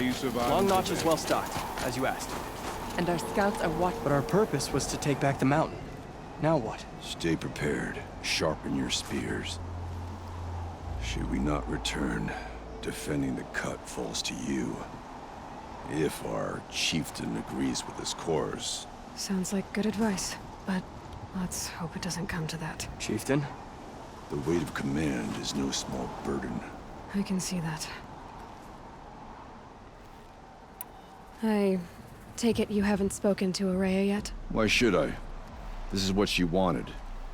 you survived? Long Notch is well stocked, as you asked. And our scouts are what? But our purpose was to take back the mountain. Now what? Stay prepared. Sharpen your spears. Should we not return, defending the cut falls to you. If our chieftain agrees with his course. Sounds like good advice, but let's hope it doesn't come to that. Chieftain? The weight of command is no small burden. I can see that. I take it you haven't spoken to Araya yet? Why should I? This is what she wanted,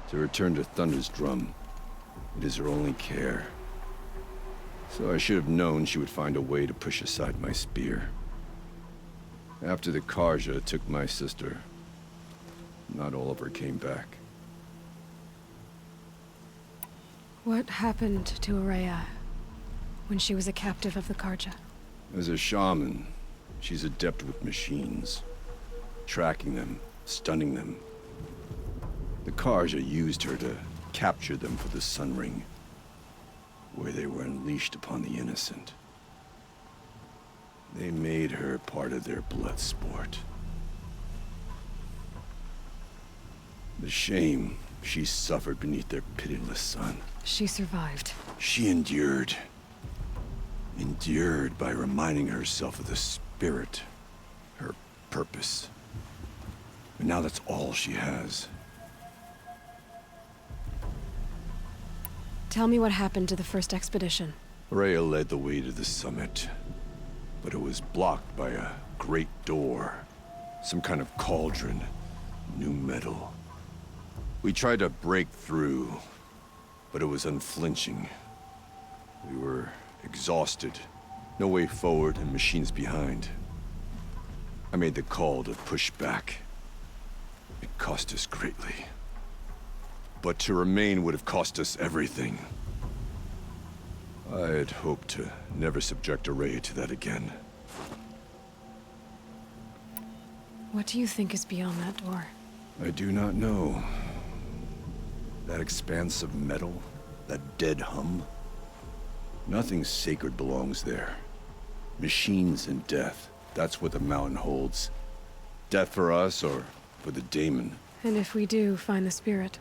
to return to Thunder's drum. It is her only care. So I should have known she would find a way to push aside my spear. After the Karja took my sister, not all of her came back. What happened to Araya when she was a captive of the Karja? As a shaman, she's adept with machines. Tracking them, stunning them. The Karja used her to capture them for the Sun Ring, where they were unleashed upon the innocent. They made her part of their blood sport. The shame she suffered beneath their pitiless sun. She survived. She endured. Endured by reminding herself of the spirit, her purpose. And now that's all she has. Tell me what happened to the first expedition. Rhea led the way to the summit, but it was blocked by a great door. Some kind of cauldron, new metal. We tried to break through, but it was unflinching. We were exhausted, no way forward and machines behind. I made the call to push back. It cost us greatly. But to remain would have cost us everything. I had hoped to never subject Araya to that again. What do you think is beyond that door? I do not know. That expanse of metal, that dead hum. Nothing sacred belongs there. Machines and death, that's what the mountain holds. Death for us or for the daemon. And if we do find the spirit?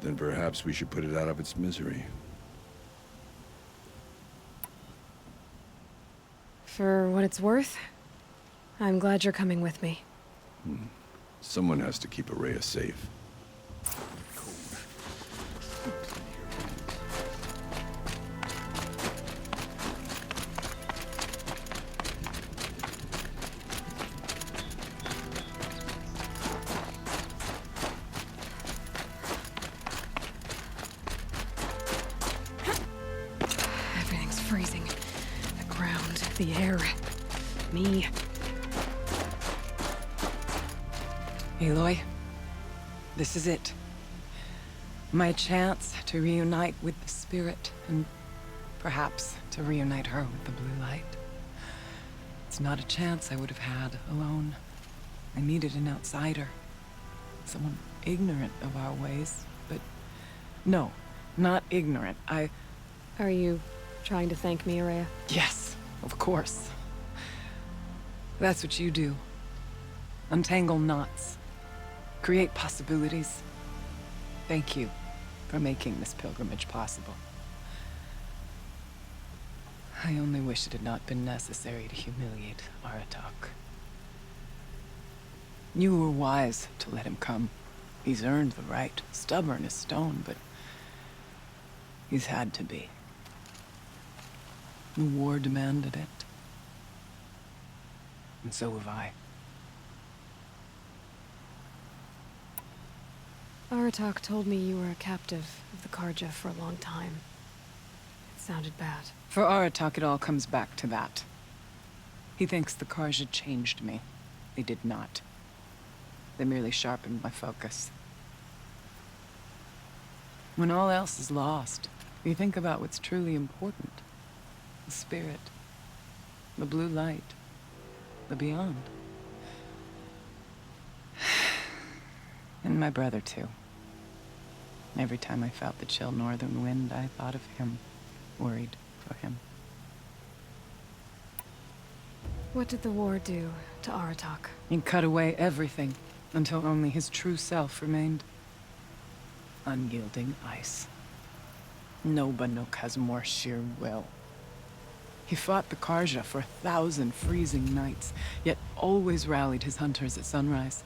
Then perhaps we should put it out of its misery. For what it's worth, I'm glad you're coming with me. Someone has to keep Araya safe. Everything's freezing. The ground, the air, me. Aloy, this is it. My chance to reunite with the spirit, and perhaps to reunite her with the blue light. It's not a chance I would have had alone. I needed an outsider. Someone ignorant of our ways, but no, not ignorant. Are you trying to thank me, Araya? Yes, of course. That's what you do. Untangle knots. Create possibilities. Thank you for making this pilgrimage possible. I only wish it had not been necessary to humiliate Aratak. You were wise to let him come. He's earned the right. Stubborn as stone, but he's had to be. The war demanded it. And so have I. Aratak told me you were a captive of the Karja for a long time. It sounded bad. For Aratak, it all comes back to that. He thinks the Karja changed me. They did not. They merely sharpened my focus. When all else is lost, you think about what's truly important. The spirit. The blue light. The beyond. And my brother, too. Every time I felt the chill northern wind, I thought of him. Worried for him. What did the war do to Aratak? He cut away everything until only his true self remained. Unyielding ice. No Banuk has more sheer will. He fought the Karja for 1,000 freezing nights, yet always rallied his hunters at sunrise.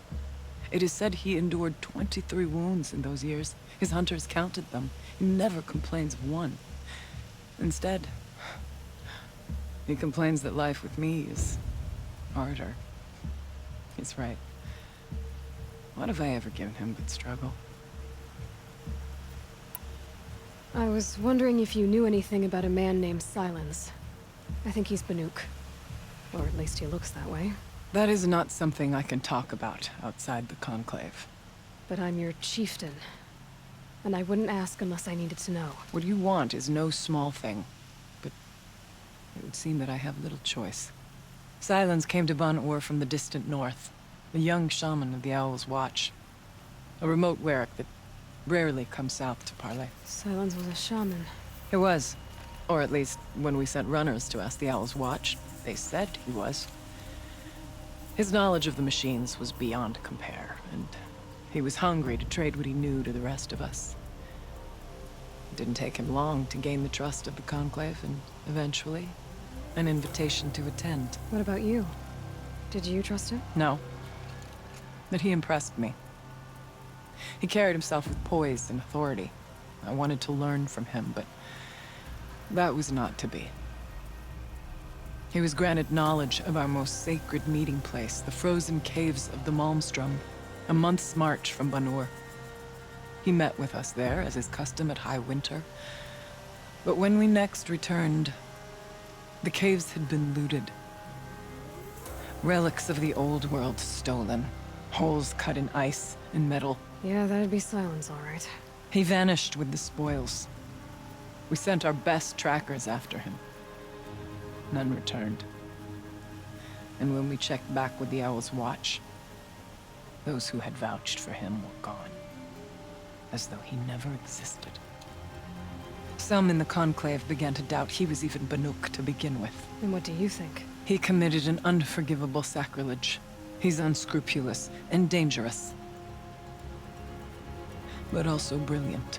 It is said he endured 23 wounds in those years. His hunters counted them. He never complains of one. Instead, he complains that life with me is harder. He's right. What have I ever given him but struggle? I was wondering if you knew anything about a man named Silence. I think he's Banuk. Or at least he looks that way. That is not something I can talk about outside the Conclave. But I'm your chieftain. And I wouldn't ask unless I needed to know. What you want is no small thing. But it would seem that I have little choice. Silence came to Ban-Ur from the distant north. A young shaman of the Owl's Watch. A remote werek that rarely comes south to parley. Silence was a shaman. It was. Or at least, when we sent runners to ask the Owl's Watch, they said he was. His knowledge of the machines was beyond compare, and he was hungry to trade what he knew to the rest of us. It didn't take him long to gain the trust of the Conclave, and eventually, an invitation to attend. What about you? Did you trust him? No. But he impressed me. He carried himself with poise and authority. I wanted to learn from him, but that was not to be. He was granted knowledge of our most sacred meeting place, the frozen caves of the Malmstrom, a month's march from Ban-Ur. He met with us there, as is custom at high winter. But when we next returned, the caves had been looted. Relics of the old world stolen. Holes cut in ice and metal. Yeah, that'd be Silence, all right. He vanished with the spoils. We sent our best trackers after him. None returned. And when we checked back with the Owl's Watch, those who had vouched for him were gone. As though he never existed. Some in the Conclave began to doubt he was even Banuk to begin with. And what do you think? He committed an unforgivable sacrilege. He's unscrupulous and dangerous. But also brilliant,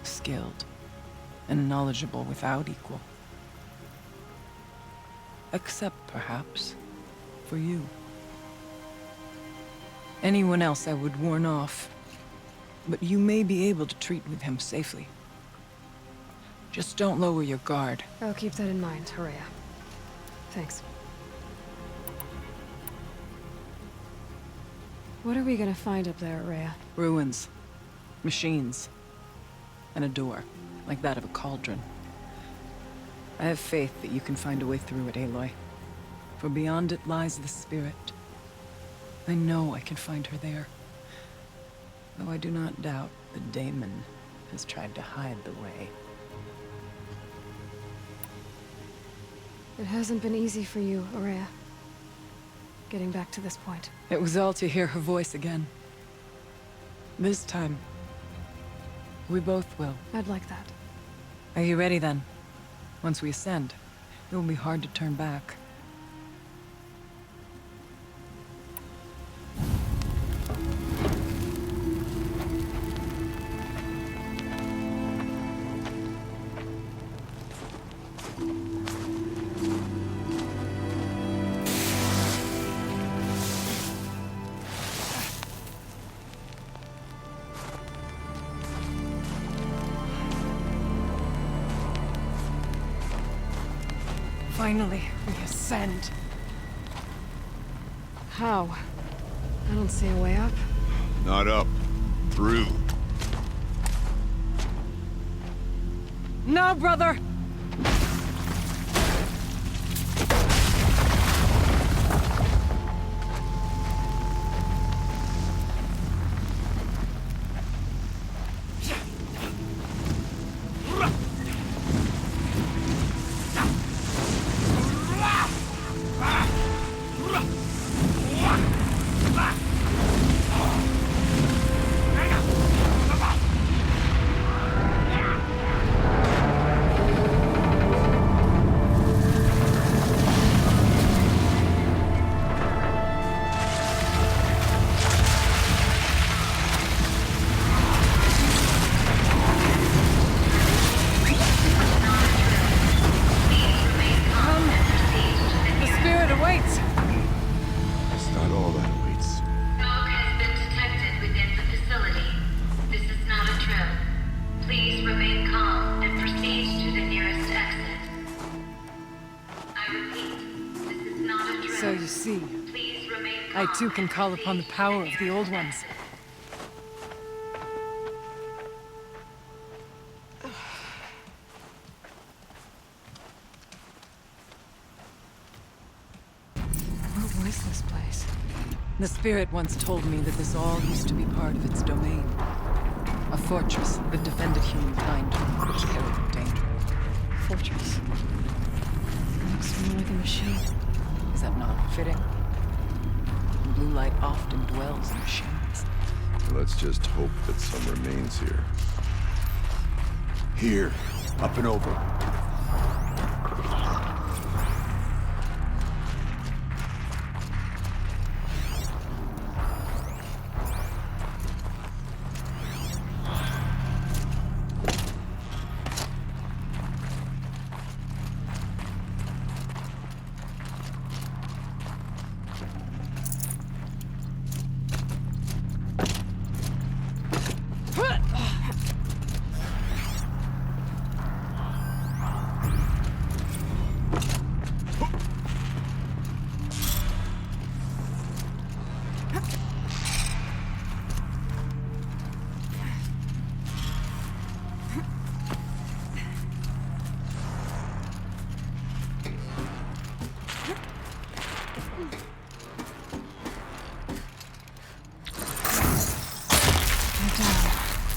skilled, and knowledgeable without equal. Except, perhaps, for you. Anyone else I would warn off, but you may be able to treat with him safely. Just don't lower your guard. I'll keep that in mind, Horea. Thanks. What are we gonna find up there, Horea? Ruins, machines, and a door, like that of a cauldron. I have faith that you can find a way through it, Aloy. For beyond it lies the spirit. I know I can find her there. Though I do not doubt the daemon has tried to hide the way. It hasn't been easy for you, Horea. Getting back to this point. It was all to hear her voice again. This time, we both will. I'd like that. Are you ready then? Once we ascend, it will be hard to turn back. Finally, we ascend. How? I don't see a way up. Not up. Through. No, brother! I too can call upon the power of the Old Ones. What was this place? The spirit once told me that this all used to be part of its domain. A fortress that defended humankind from the terrible danger. Fortress. Looks more like a machine. Is that not fitting? Blue light often dwells in machines. Let's just hope that some remains here. Here, up and over.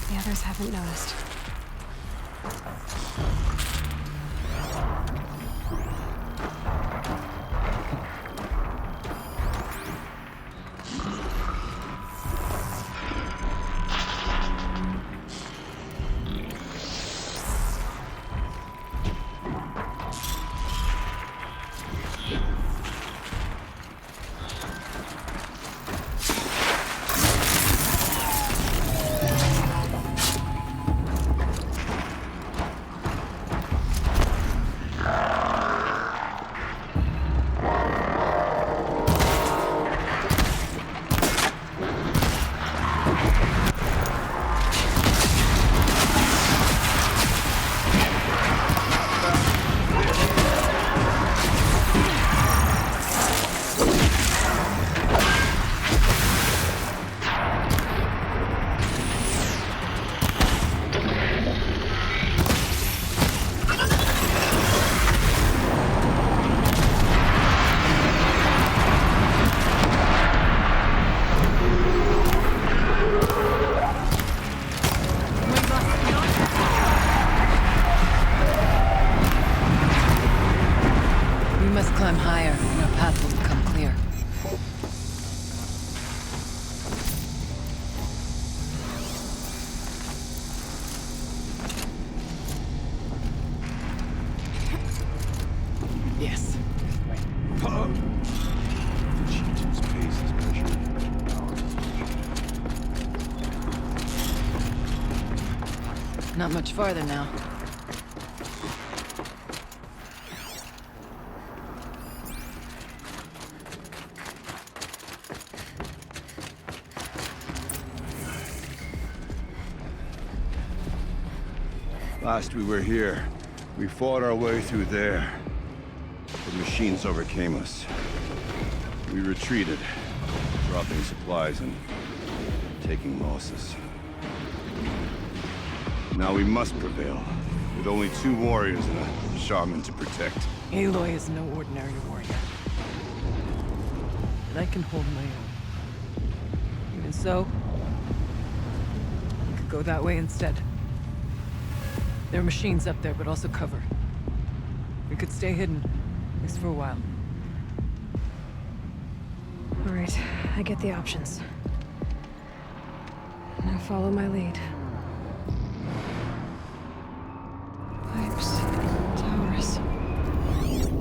The others haven't noticed. Climb higher, and our path will become clear. Yes. The chieftain's pace is measured. Not much farther now. Last we were here, we fought our way through there. The machines overcame us. We retreated, dropping supplies and taking losses. Now we must prevail, with only 2 warriors and a shaman to protect. Aloy is no ordinary warrior. And I can hold my own. Even so, I could go that way instead. There are machines up there, but also cover. We could stay hidden, at least for a while. All right, I get the options. Now follow my lead. Pipes, towers,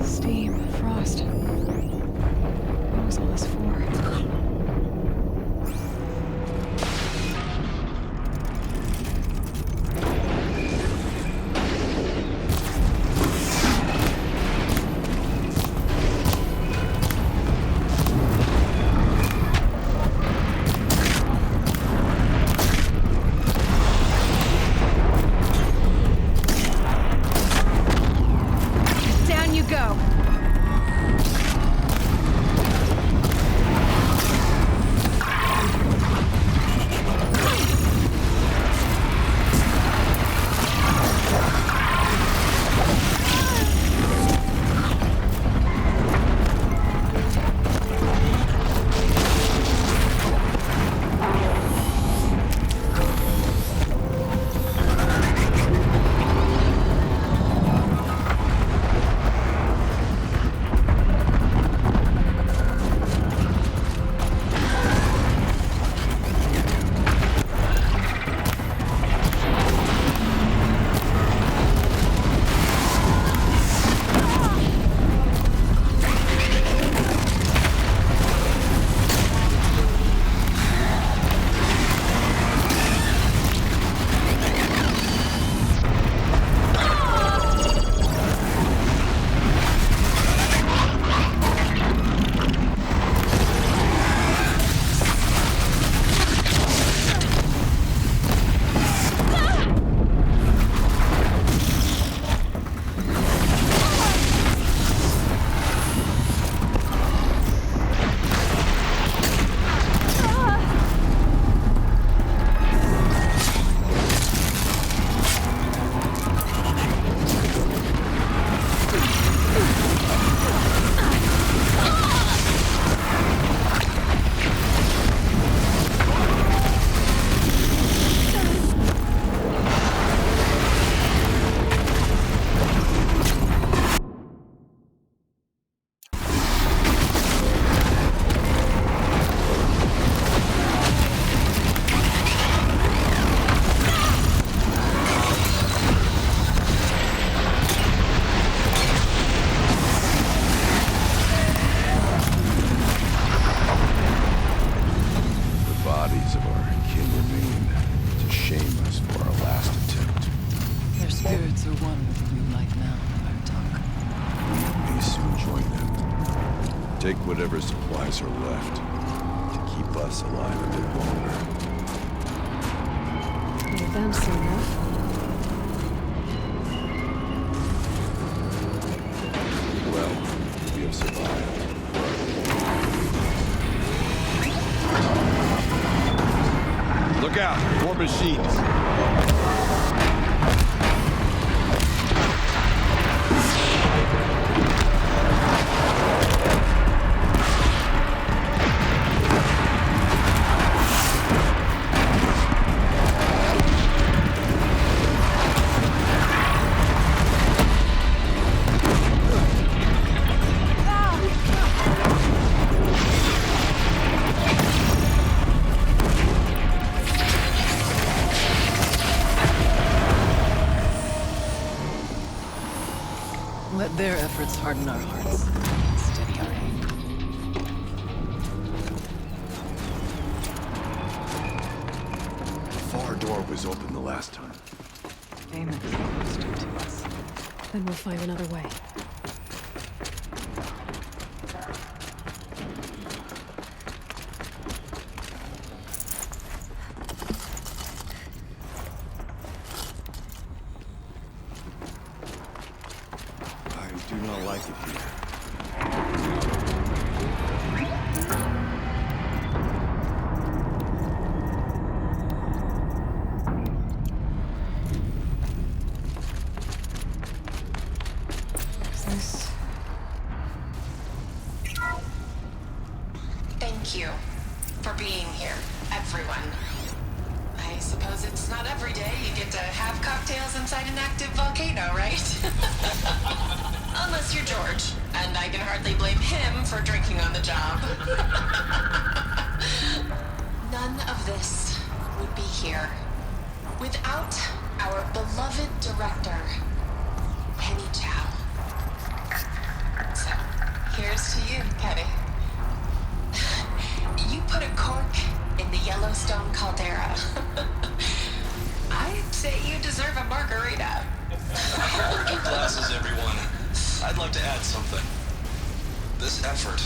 steam, frost. What was all this for? Take whatever supplies are left to keep us alive a bit longer. Well, that's enough. Well, we have survived. Look out! More machines! Let their efforts harden our hearts. Steady our aim. The far door was open the last time. Damon is closer to us. Then we'll find another way. I do not like it here. Is this... Thank you for being here, everyone. I suppose it's not every day you get to have cocktails inside an active volcano, right? Unless you're George, and I can hardly blame him for drinking on the job. None of this would be here without our beloved director, Penny Chow. So, here's to you, Kenny. You put a cork in the Yellowstone caldera. I'd say you deserve a margarita. Hold your glasses, everyone. I'd like to add something. This effort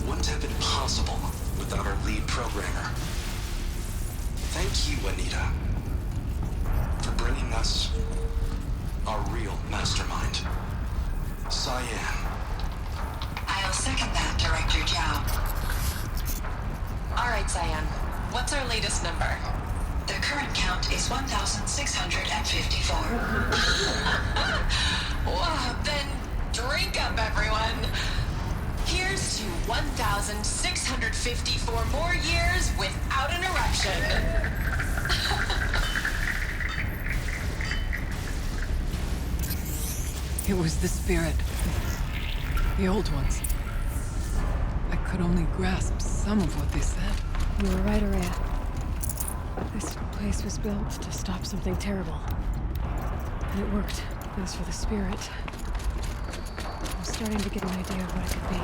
wouldn't have been possible without our lead programmer. Thank you, Anita, for bringing us our real mastermind, Cyan. I'll second that, Director Chow. All right, Cyan. What's our latest number? The current count is 1,654. Wow, then drink up, everyone. Here's to 1,654 more years without an eruption. It was the spirit. The old ones. I could only grasp some of what they said. You were right, Araya. This place was built to stop something terrible. And it worked. As for the spirit, I'm starting to get an idea of what it could be.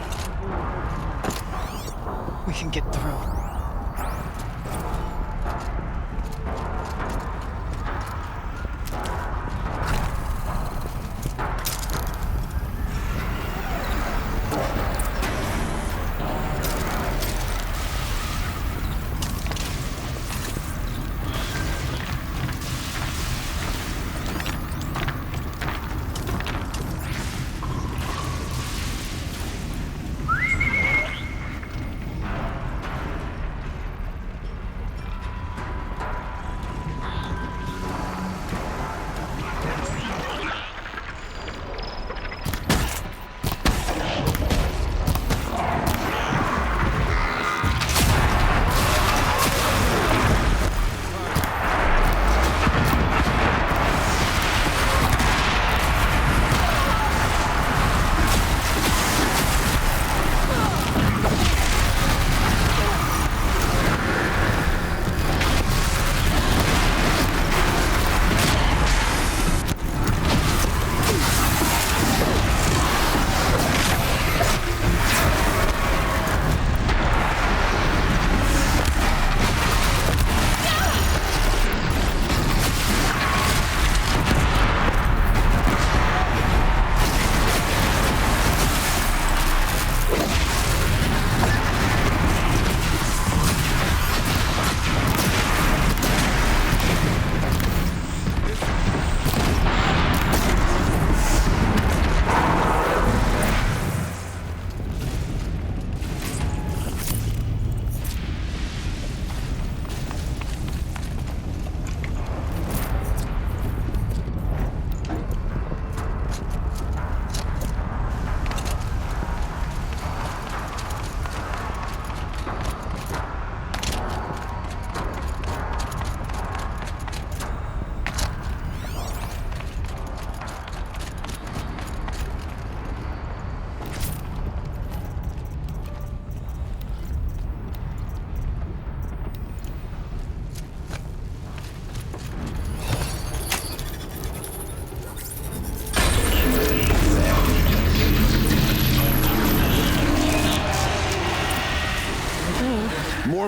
We can get through.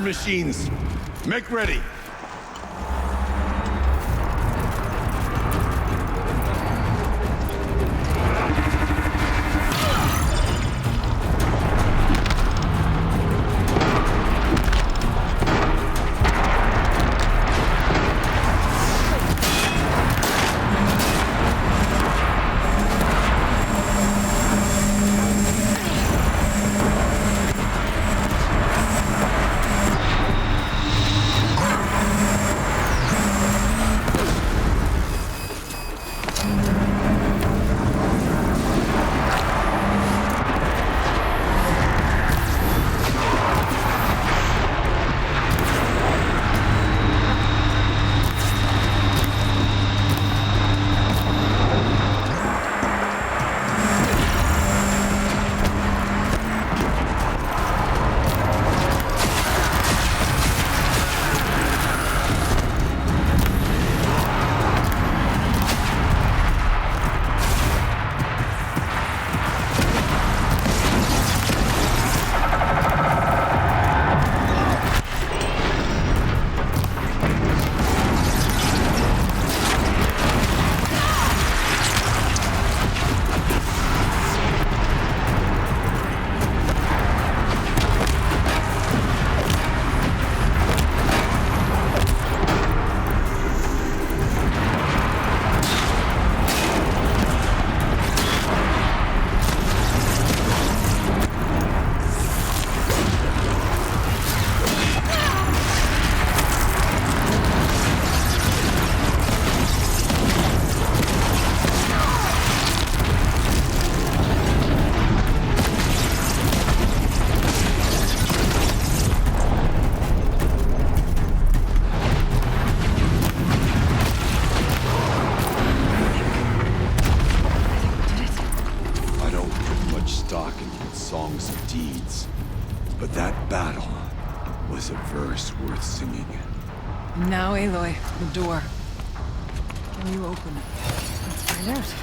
machines! Make ready! Songs of deeds, but that battle was a verse worth singing. Now, Aloy, the door. Can you open it? Let's find out.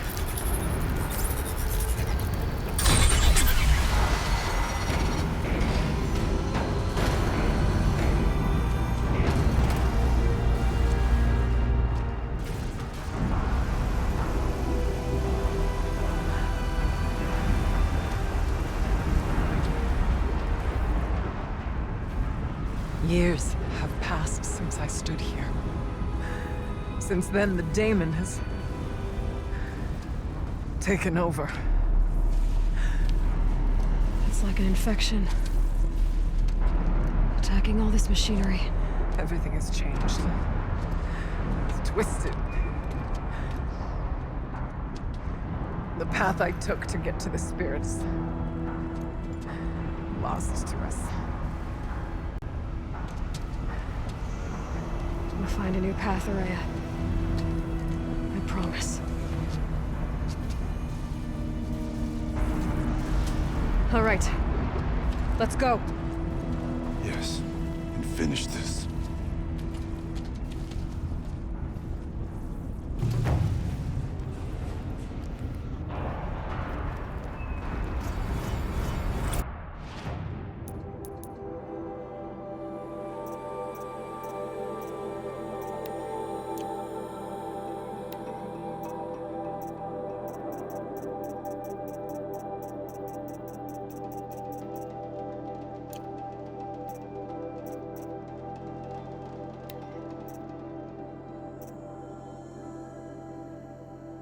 Years have passed since I stood here. Since then, the daemon has taken over. It's like an infection. Attacking all this machinery. Everything has changed. It's twisted. The path I took to get to the spirits, lost to us. We'll find a new path, Araya. I promise. All right. Let's go. Yes, and finish this.